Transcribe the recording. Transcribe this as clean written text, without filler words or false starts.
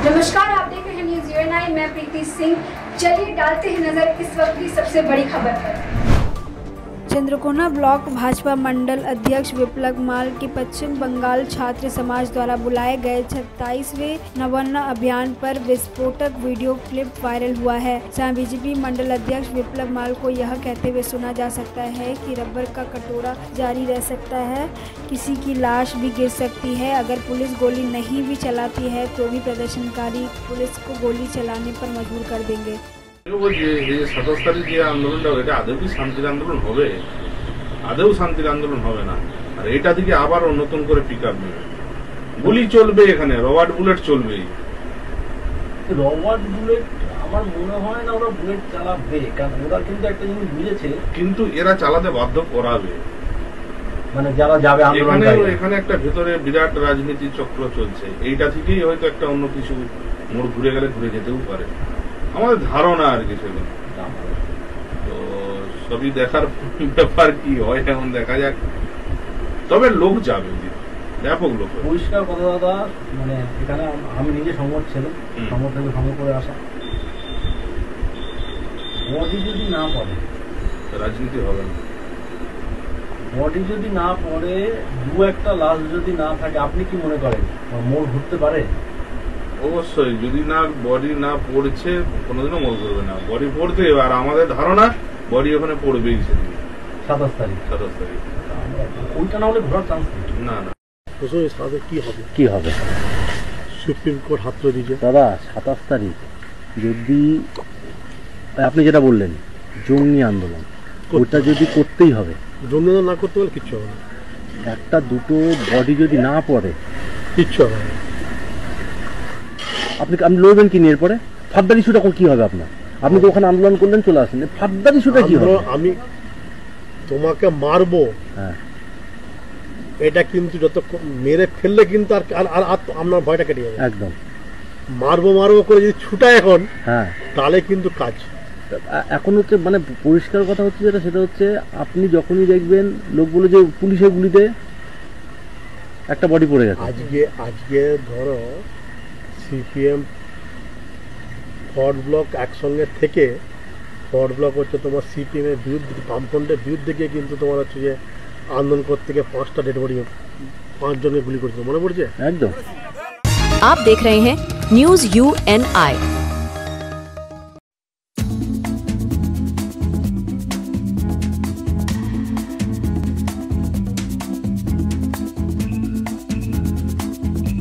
नमस्कार, आप देख रहे हैं न्यूज़ UNI। मैं प्रीति सिंह। चलिए डालते हैं नजर इस वक्त की सबसे बड़ी खबर पर। चंद्रकोना ब्लॉक भाजपा मंडल अध्यक्ष विप्लव माल के पश्चिम बंगाल छात्र समाज द्वारा बुलाए गए 27वें नवन्न अभियान पर विस्फोटक वीडियो क्लिप वायरल हुआ है, जहां बीजेपी मंडल अध्यक्ष विप्लव माल को यह कहते हुए सुना जा सकता है कि रबर का कटोरा जारी रह सकता है, किसी की लाश भी गिर सकती है, अगर पुलिस गोली नहीं भी चलाती है तो भी प्रदर्शनकारी पुलिस को गोली चलाने पर मजबूर कर देंगे। আদৌ কি শান্তির আন্দোলন হবে? আদৌ শান্তির আন্দোলন হবে না। আর এটা থেকে আবারও নতুন করে পিকআপ নেবে, গুলি চলবে, এখানে রবার্ট বুলেট চলবে। রবার্ট বুলেট আমার মনে হয় না ওরা বুলেট চালাবে, কারণ ওরা কিন্তু একটা জিনিস বুঝেছে, কিন্তু এরা চালাতে বাধ্য করাবে, মানে যারা যাবে এখানে একটা ভেতরে বিরাট রাজনীতি চক্র চলছে। এইটা থেকেই হয়তো একটা অন্য কিছু মোড় ঘুরে গেলে ঘুরে যেতেও পারে, আমাদের ধারণা আর কি। সেগুলো তো সবই দেখার ব্যাপার, কি হয় এখন দেখা যাক। তবে লোক যাবে, ব্যাপক লোক। পরিষ্কার কথা দাদা, মানে এখানে আমি নিজে সংবাদ ছিলাম, সংবাদ থেকে ভ্রমণ করে আসা। বডি যদি না পড়ে রাজনীতি হবে না, বডি যদি না পড়ে, দু একটা লাশ যদি না থাকে, আপনি কি মনে করেন মোড় ঘুরতে পারে? অবশ্যই, যদি না বডি না পড়ছে কোনোদিনও মোড় করবে না, বডি পড়তে। আর আমাদের ধারণা বডি ওখানে পড়বেই সেদিন 27 তারিখ। ওইটা না হলে ঘোরার চান্স না না। কি হবে? সুপ্রিম কোর্ট হাত তুলে দিয়েছে দাদা 27 তারিখ। যদি আপনি যেটা বললেন জঙ্গি আন্দোলন, ওটা যদি করতেই হবে, জঙ্গি আন্দোলন না করতে পারলে কিচ্ছু হবে না। একটা দুটো বডি যদি না পড়ে কিচ্ছু হবে না। আপনি লড়বেন কি নিয়ে? এরপরে ফাদ্দার ইস্যুটা কি হবে আপনার? আপনি তো ওখানে আন্দোলন করলেন, চলে আসেন, ফাদ্দার ইস্যুটা কি হবে? আমি তোমাকে মারবো, হ্যাঁ, এটা কিন্তু যত মেরে ফেললে কিন্তু আর আপনার ভয়টা কেটে যাবে একদম। মারবো করে যদি ছুটায় এখন, হ্যাঁ, তাহলে কিন্তু কাজ। এখন হচ্ছে মানে পরিষ্কার কথা হচ্ছে যেটা, সেটা হচ্ছে আপনি যখনই দেখবেন লোক বলে যে পুলিশের গুলিতে একটা বডি পড়ে গেছে। আজকে ধরো সিপিএম ফরওয়ার্ড ব্লক একসঙ্গে থেকে, ফরওয়ার্ড ব্লক হচ্ছে তোমার সিপিএম এর বিরুদ্ধে, বামফ্রন্টের বিরুদ্ধে গিয়ে কিন্তু তোমার হচ্ছে যে আন্দোলন করতে গিয়ে 5টা ডেড বডি, 5 জনকে গুলি করেছিল, মনে পড়ছে? একদম। आप देख रहे हैं न्यूज़ UNI।